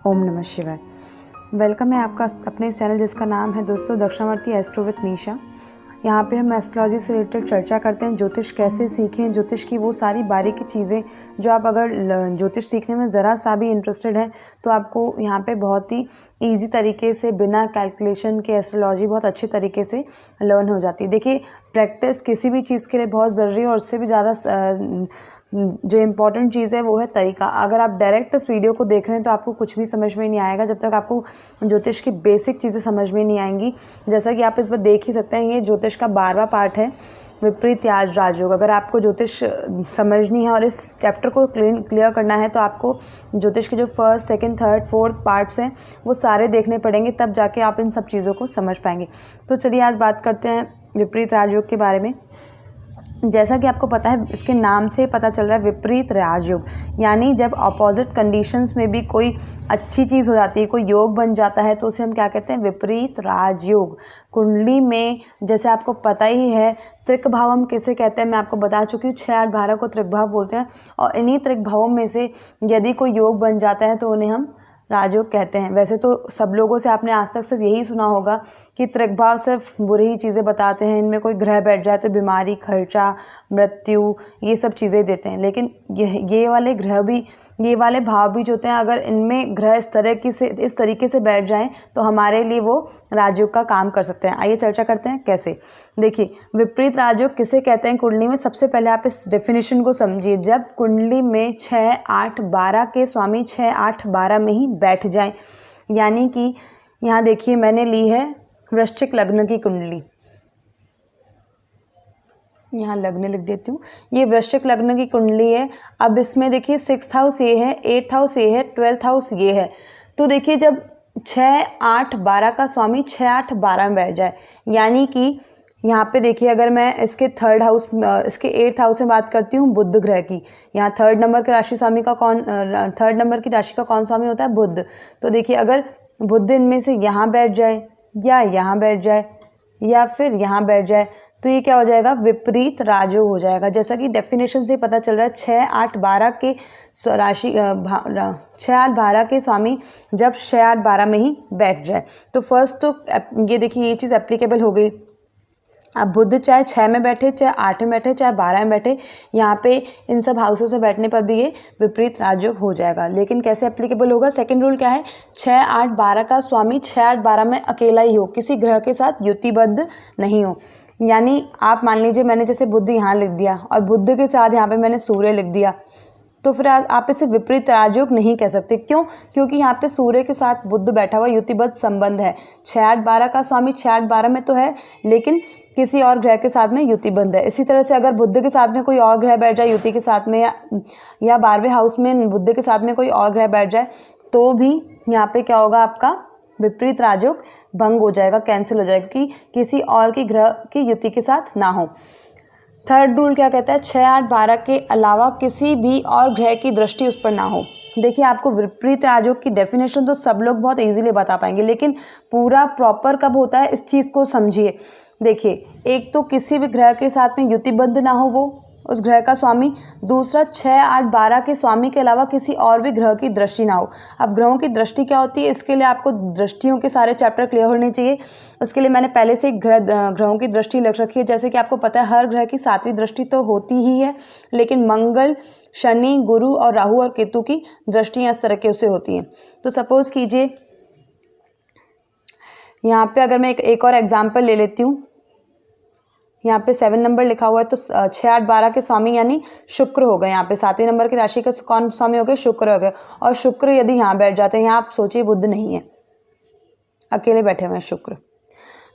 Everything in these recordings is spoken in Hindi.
ओम नमः शिवाय। वेलकम है आपका अपने चैनल जिसका नाम है दोस्तों दक्षिणावर्ती एस्ट्रो विद मीशा। यहाँ पे हम एस्ट्रोलॉजी से रिलेटेड चर्चा करते हैं, ज्योतिष कैसे सीखें, ज्योतिष की वो सारी बारीकी चीज़ें जो आप अगर ज्योतिष सीखने में ज़रा सा भी इंटरेस्टेड हैं तो आपको यहाँ पे बहुत ही ईजी तरीके से बिना कैलकुलेशन के एस्ट्रोलॉजी बहुत अच्छे तरीके से लर्न हो जाती है। देखिए, प्रैक्टिस किसी भी चीज़ के लिए बहुत ज़रूरी है और उससे भी ज़्यादा जो इम्पॉर्टेंट चीज़ है वो है तरीका। अगर आप डायरेक्ट इस वीडियो को देख रहे हैं तो आपको कुछ भी समझ में नहीं आएगा जब तक आपको ज्योतिष की बेसिक चीज़ें समझ में नहीं आएंगी। जैसा कि आप इस पर देख ही सकते हैं, ये ज्योतिष का 12वां पार्ट है, विपरीत राजयोग। अगर आपको ज्योतिष समझनी है और इस चैप्टर को क्लियर करना है तो आपको ज्योतिष के जो first, second, third, fourth parts हैं वो सारे देखने पड़ेंगे, तब जाके आप इन सब चीज़ों को समझ पाएंगे। तो चलिए आज बात करते हैं विपरीत राजयोग के बारे में। जैसा कि आपको पता है, इसके नाम से पता चल रहा है विपरीत राजयोग, यानी जब अपोजिट कंडीशंस में भी कोई अच्छी चीज़ हो जाती है, कोई योग बन जाता है तो उसे हम क्या कहते हैं, विपरीत राजयोग। कुंडली में जैसे आपको पता ही है त्रिक भाव हम किसे कहते हैं, मैं आपको बता चुकी हूँ, 6, 8, 12 को त्रिक भाव बोलते हैं। और इन्हीं त्रिक भावों में से यदि कोई योग बन जाता है तो उन्हें हम राजयोग कहते हैं। वैसे तो सब लोगों से आपने आज तक सिर्फ यही सुना होगा कि त्रिक भाव सिर्फ बुरी ही चीज़ें बताते हैं, इनमें कोई ग्रह बैठ जाए तो बीमारी, खर्चा, मृत्यु, ये सब चीज़ें देते हैं। लेकिन ये वाले ग्रह भी, ये वाले भाव भी जो होते हैं, अगर इनमें ग्रह इस तरीके से बैठ जाएं तो हमारे लिए वो राजयोग का काम कर सकते हैं। आइए चर्चा करते हैं कैसे। देखिए, विपरीत राजयोग किसे कहते हैं कुंडली में, सबसे पहले आप इस डेफिनेशन को समझिए। जब कुंडली में 6, 8, 12 के स्वामी 6, 8, 12 में ही बैठ जाएं, यानी कि यहाँ देखिए मैंने ली है वृश्चिक लग्न की कुंडली, यहाँ लग्न लिख देती हूँ, ये वृश्चिक लग्न की कुंडली है। अब इसमें देखिए 6th हाउस ये है, 8th हाउस ये है, 12th हाउस ये है। तो देखिए जब 6, 8, 12 का स्वामी 6, 8, 12 में बैठ जाए, यानी कि यहाँ पे देखिए अगर मैं इसके 3rd हाउस, इसके 8th हाउस में बात करती हूँ बुध ग्रह की, यहाँ 3rd नंबर के राशि स्वामी का कौन, 3rd नंबर की राशि का कौन स्वामी होता है, बुध। तो देखिए अगर बुध इनमें से यहाँ बैठ जाए या यहाँ बैठ जाए या फिर यहाँ बैठ जाए तो ये क्या हो जाएगा, विपरीत राजयोग हो जाएगा। जैसा कि डेफिनेशन से पता चल रहा है, 6, 8, 12 के राशि 6, 8, 12 के स्वामी जब 6, 8, 12 में ही बैठ जाए तो फर्स्ट तो ये देखिए ये चीज़ एप्लीकेबल हो गई। अब बुध चाहे 6 में बैठे, चाहे 8 में बैठे, चाहे 12 में बैठे, यहाँ पे इन सब हाउसों से बैठने पर भी ये विपरीत राजयोग हो जाएगा। लेकिन कैसे एप्लीकेबल होगा, सेकंड रूल क्या है, 6, 8, 12 का स्वामी 6, 8, 12 में अकेला ही हो, किसी ग्रह के साथ युतिबद्ध नहीं हो। यानी आप मान लीजिए मैंने जैसे बुध यहाँ लिख दिया और बुध के साथ यहाँ पे मैंने सूर्य लिख दिया, तो फिर आप इसे विपरीत राजयोग नहीं कह सकते। क्यों? क्योंकि यहाँ पे सूर्य के साथ बुध बैठा हुआ युतिबद्ध संबंध है। 6, 8, 12 का स्वामी 6, 8, 12 में तो है, लेकिन किसी और ग्रह के साथ में युतिबद्ध है। इसी तरह से अगर बुध के साथ में कोई और ग्रह बैठ जाए युति के साथ में, या 12वें हाउस में बुध के साथ में कोई और ग्रह बैठ जाए, तो भी यहाँ पे क्या होगा, आपका विपरीत राजयोग भंग हो जाएगा, कैंसिल हो जाएगा, कि किसी और की ग्रह की युति के साथ ना हो। 3rd रूल क्या कहता है, 6, 8, 12 के अलावा किसी भी और ग्रह की दृष्टि उस पर ना हो। देखिए, आपको विपरीत राजयोग की डेफिनेशन तो सब लोग बहुत इजीली बता पाएंगे, लेकिन पूरा प्रॉपर कब होता है इस चीज़ को समझिए। देखिए, एक तो किसी भी ग्रह के साथ में युतिबद्ध ना हो वो उस ग्रह का स्वामी, दूसरा 6, 8, 12 के स्वामी के अलावा किसी और भी ग्रह की दृष्टि ना हो। अब ग्रहों की दृष्टि क्या होती है, इसके लिए आपको दृष्टियों के सारे चैप्टर क्लियर होने चाहिए। उसके लिए मैंने पहले से ग्रहों की दृष्टि लिख रखी है। जैसे कि आपको पता है हर ग्रह की 7वीं दृष्टि तो होती ही है, लेकिन मंगल, शनि, गुरु और राहु और केतु की दृष्टियाँ इस तरह के उससे होती हैं। तो सपोज कीजिए यहाँ पे अगर मैं एक और एग्जाम्पल ले लेती हूँ, यहाँ पे 7 नंबर लिखा हुआ है, तो 6, 8, 12 के स्वामी यानी शुक्र हो गए। यहाँ पे 7वें नंबर की राशि का कौन स्वामी हो गए, शुक्र हो गए। और शुक्र यदि यहाँ बैठ जाते हैं, यहाँ आप सोचिए बुध नहीं है, अकेले बैठे हुए हैं शुक्र,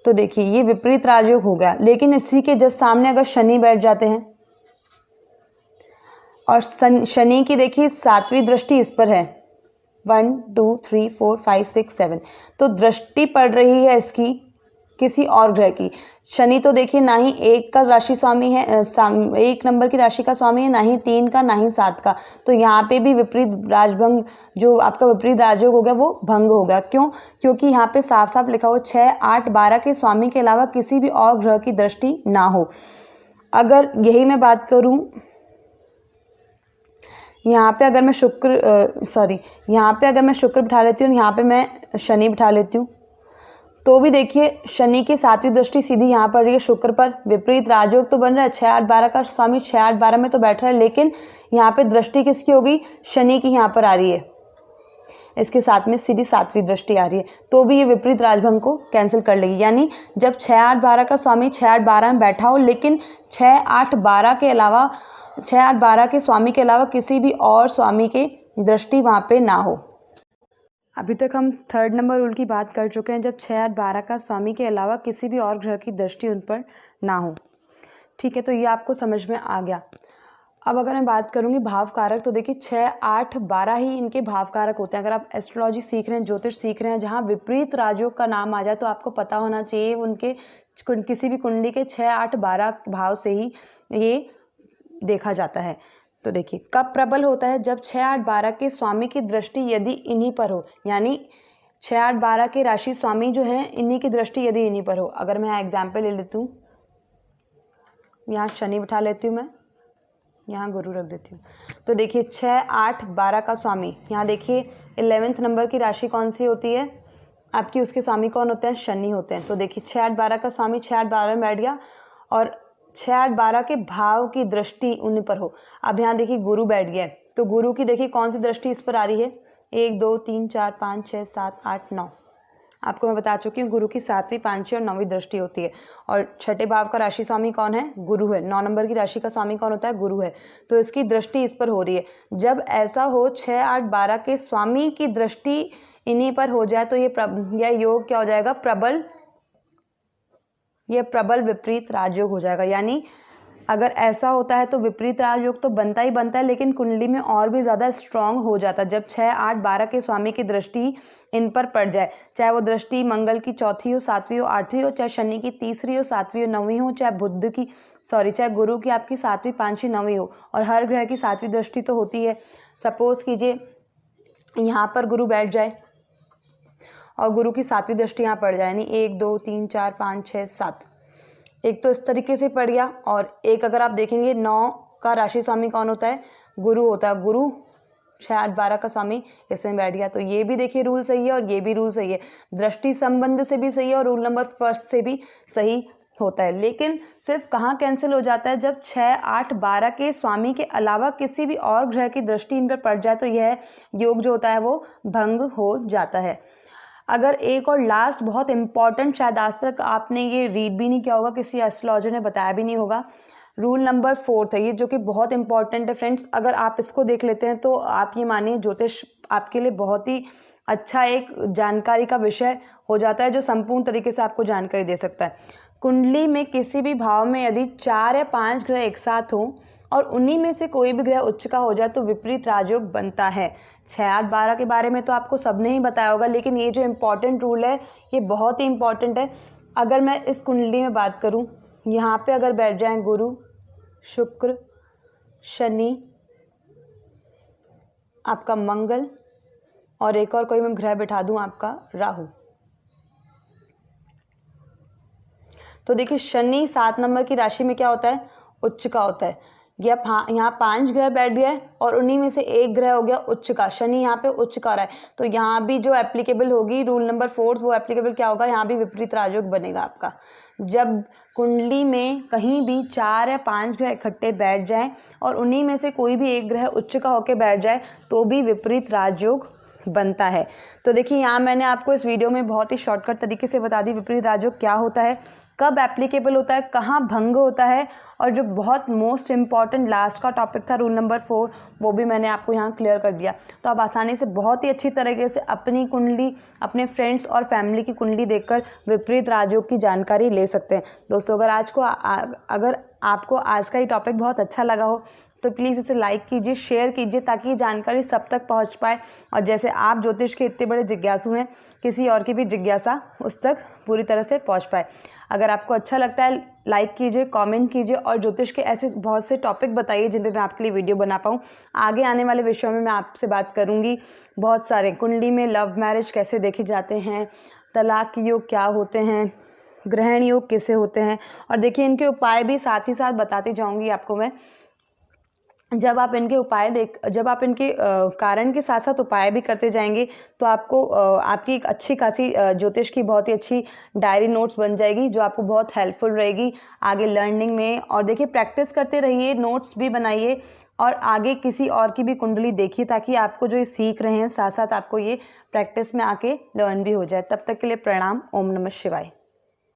तो देखिए ये विपरीत राजयोग हो गया। लेकिन इसी के जस्ट सामने अगर शनि बैठ जाते हैं, और शनि की देखिए 7वीं दृष्टि इस पर है, 1, 2, 3, 4, 5, 6, 7, तो दृष्टि पड़ रही है इसकी किसी और ग्रह की। शनि तो देखिए ना ही 1 का राशि स्वामी है, 1 नंबर की राशि का स्वामी है, ना ही 3 का, ना ही 7 का। तो यहाँ पे भी विपरीत राजभंग, जो आपका विपरीत राजयोग हो गया वो भंग हो गया। क्यों? क्योंकि यहाँ पे साफ साफ लिखा हुआ 6, 8, 12 के स्वामी के अलावा किसी भी और ग्रह की दृष्टि ना हो। अगर यही मैं बात करूँ यहाँ पे अगर मैं शुक्र बिठा लेती हूँ, यहाँ पे मैं शनि बिठा लेती हूँ, तो भी देखिए शनि की 7वीं दृष्टि सीधी यहाँ पड़ रही है शुक्र पर। विपरीत राजयोग तो बन रहा है, 6 8 12 का स्वामी 6 8 12 में तो बैठ रहा है, लेकिन यहाँ पे दृष्टि किसकी होगी, शनि की यहाँ पर आ रही है, इसके साथ में सीधी 7वीं दृष्टि आ रही है, तो भी ये विपरीत राजभंग को कैंसिल कर लेगी। यानी जब 6 8 12 का स्वामी 6 8 12 में बैठा हो, लेकिन 6 8 12 के अलावा 6 8 12 के स्वामी के अलावा किसी भी और स्वामी के दृष्टि वहाँ पे ना हो। अभी तक हम 3rd नंबर रूल की बात कर चुके हैं, जब 6 8 12 का स्वामी के अलावा किसी भी और ग्रह की दृष्टि उन पर ना हो। ठीक है, तो ये आपको समझ में आ गया। अब अगर मैं बात करूंगी भाव कारक, तो देखिए 6 8 12 ही इनके भाव कारक होते हैं। अगर आप एस्ट्रोलॉजी सीख रहे हैं, ज्योतिष सीख रहे हैं, जहाँ विपरीत राजयोग का नाम आ जाए तो आपको पता होना चाहिए उनके किसी भी कुंडली के 6 8 12 भाव से ही ये देखा जाता है। तो देखिए कब प्रबल होता है, जब 6 8 12 के स्वामी की दृष्टि यदि इन्हीं पर हो, यानी 6 8 12 के राशि स्वामी जो हैं इन्हीं की दृष्टि यदि इन्हीं पर हो। अगर मैं एग्जाम्पल ले लेती हूँ, यहाँ शनि बिठा लेती हूँ, मैं यहाँ गुरु रख देती हूँ, तो देखिए 6 8 12 का स्वामी, यहाँ देखिए 11वें नंबर की राशि कौन सी होती है आपकी, उसके स्वामी कौन होते हैं, शनि होते हैं। तो देखिए 6 8 12 का स्वामी 6 8 12 में बैठ गया और 6 8 12 के भाव की दृष्टि उन्हीं पर हो। अब यहाँ देखिए गुरु बैठ गया है, तो गुरु की देखिए कौन सी दृष्टि इस पर आ रही है, 1 2 3 4 5 6 7 8 9। आपको मैं बता चुकी हूँ गुरु की 7वीं 5वीं और 9वीं दृष्टि होती है, और 6ठे भाव का राशि स्वामी कौन है, गुरु है। 9 नंबर की राशि का स्वामी कौन होता है, गुरु है। तो इसकी दृष्टि इस पर हो रही है। जब ऐसा हो 6 8 12 के स्वामी की दृष्टि इन्हीं पर हो जाए, तो यह योग क्या हो जाएगा, प्रबल विपरीत राजयोग हो जाएगा। यानी अगर ऐसा होता है तो विपरीत राजयोग तो बनता ही बनता है, लेकिन कुंडली में और भी ज़्यादा स्ट्रांग हो जाता है जब 6 8 12 के स्वामी की दृष्टि इन पर पड़ जाए। चाहे वो दृष्टि मंगल की 4थी हो, 7वीं हो, 8वीं हो, चाहे शनि की 3री हो, 7वीं हो, 9वीं हो, चाहे गुरु की आपकी 7वीं 5वीं 9वीं हो, और हर ग्रह की 7वीं दृष्टि तो होती है। सपोज कीजिए यहाँ पर गुरु बैठ जाए और गुरु की 7वीं दृष्टि यहाँ पड़ जाए, यानी 1 2 3 4 5 6 7, एक तो इस तरीके से पड़ गया, और एक अगर आप देखेंगे 9 का राशि स्वामी कौन होता है, गुरु होता है। गुरु 6 8 12 का स्वामी इसमें बैठ गया, तो ये भी देखिए रूल सही है और ये भी रूल सही है, दृष्टि संबंध से भी सही है और रूल नंबर 1 से भी सही होता है। लेकिन सिर्फ कहाँ कैंसिल हो जाता है, जब 6 8 12 के स्वामी के अलावा किसी भी और ग्रह की दृष्टि इन पर पड़ जाए, तो यह योग जो होता है वो भंग हो जाता है। अगर एक और लास्ट बहुत इंपॉर्टेंट, शायद आज तक आपने ये रीड भी नहीं किया होगा, किसी एस्ट्रोलॉजर ने बताया भी नहीं होगा, रूल नंबर 4 है ये, जो कि बहुत इंपॉर्टेंट है फ्रेंड्स। अगर आप इसको देख लेते हैं तो आप ये मानिए ज्योतिष आपके लिए बहुत ही अच्छा एक जानकारी का विषय हो जाता है, जो संपूर्ण तरीके से आपको जानकारी दे सकता है। कुंडली में किसी भी भाव में यदि 4 या 5 ग्रह एक साथ हों और उन्हीं में से कोई भी ग्रह उच्च का हो जाए, तो विपरीत राजयोग बनता है। 6 8 12 के बारे में तो आपको सबने ही बताया होगा, लेकिन ये जो इम्पॉर्टेंट रूल है ये बहुत ही इम्पॉर्टेंट है। अगर मैं इस कुंडली में बात करूं, यहाँ पे अगर बैठ जाएं गुरु, शुक्र, शनि, आपका मंगल, और एक और कोई मैं ग्रह बिठा दूं आपका राहु, तो देखिए शनि 7 नंबर की राशि में क्या होता है, उच्च का होता है। यहाँ 5 ग्रह बैठ गए और उन्हीं में से एक ग्रह हो गया उच्च का, शनि यहाँ पे उच्च का रहा है, तो यहाँ भी जो एप्लीकेबल होगी रूल नंबर 4 वो एप्लीकेबल क्या होगा, यहाँ भी विपरीत राजयोग बनेगा आपका। जब कुंडली में कहीं भी 4 या 5 ग्रह इकट्ठे बैठ जाएं और उन्हीं में से कोई भी एक ग्रह उच्च का होकर बैठ जाए, तो भी विपरीत राजयोग बनता है। तो देखिए यहाँ मैंने आपको इस वीडियो में बहुत ही शॉर्टकट तरीके से बता दी विपरीत राजयोग क्या होता है, कब एप्लीकेबल होता है, कहाँ भंग होता है, और जो बहुत मोस्ट इंपॉर्टेंट लास्ट का टॉपिक था रूल नंबर 4, वो भी मैंने आपको यहाँ क्लियर कर दिया। तो आप आसानी से बहुत ही अच्छी तरीके से अपनी कुंडली, अपने फ्रेंड्स और फैमिली की कुंडली देखकर विपरीत राजयोग की जानकारी ले सकते हैं। दोस्तों अगर आपको आज का ये टॉपिक बहुत अच्छा लगा हो तो प्लीज़ इसे लाइक कीजिए, शेयर कीजिए, ताकि ये जानकारी सब तक पहुंच पाए, और जैसे आप ज्योतिष के इतने बड़े जिज्ञासु हैं, किसी और की भी जिज्ञासा उस तक पूरी तरह से पहुंच पाए। अगर आपको अच्छा लगता है लाइक कीजिए, कमेंट कीजिए, और ज्योतिष के ऐसे बहुत से टॉपिक बताइए जिन पे मैं आपके लिए वीडियो बना पाऊँ। आगे आने वाले विषयों में मैं आपसे बात करूँगी बहुत सारे, कुंडली में लव मैरिज कैसे देखे जाते हैं, तलाक योग क्या होते हैं, ग्रहण योग कैसे होते हैं, और देखिए इनके उपाय भी साथ ही साथ बताती जाऊँगी आपको मैं। जब आप इनके कारण के साथ साथ उपाय भी करते जाएंगे तो आपको आपकी एक अच्छी खासी ज्योतिष की बहुत ही अच्छी डायरी नोट्स बन जाएगी, जो आपको बहुत हेल्पफुल रहेगी आगे लर्निंग में। और देखिए प्रैक्टिस करते रहिए, नोट्स भी बनाइए और आगे किसी और की भी कुंडली देखिए, ताकि आपको जो ये सीख रहे हैं साथ साथ आपको ये प्रैक्टिस में आके लर्न भी हो जाए। तब तक के लिए प्रणाम। ओम नमः शिवाय।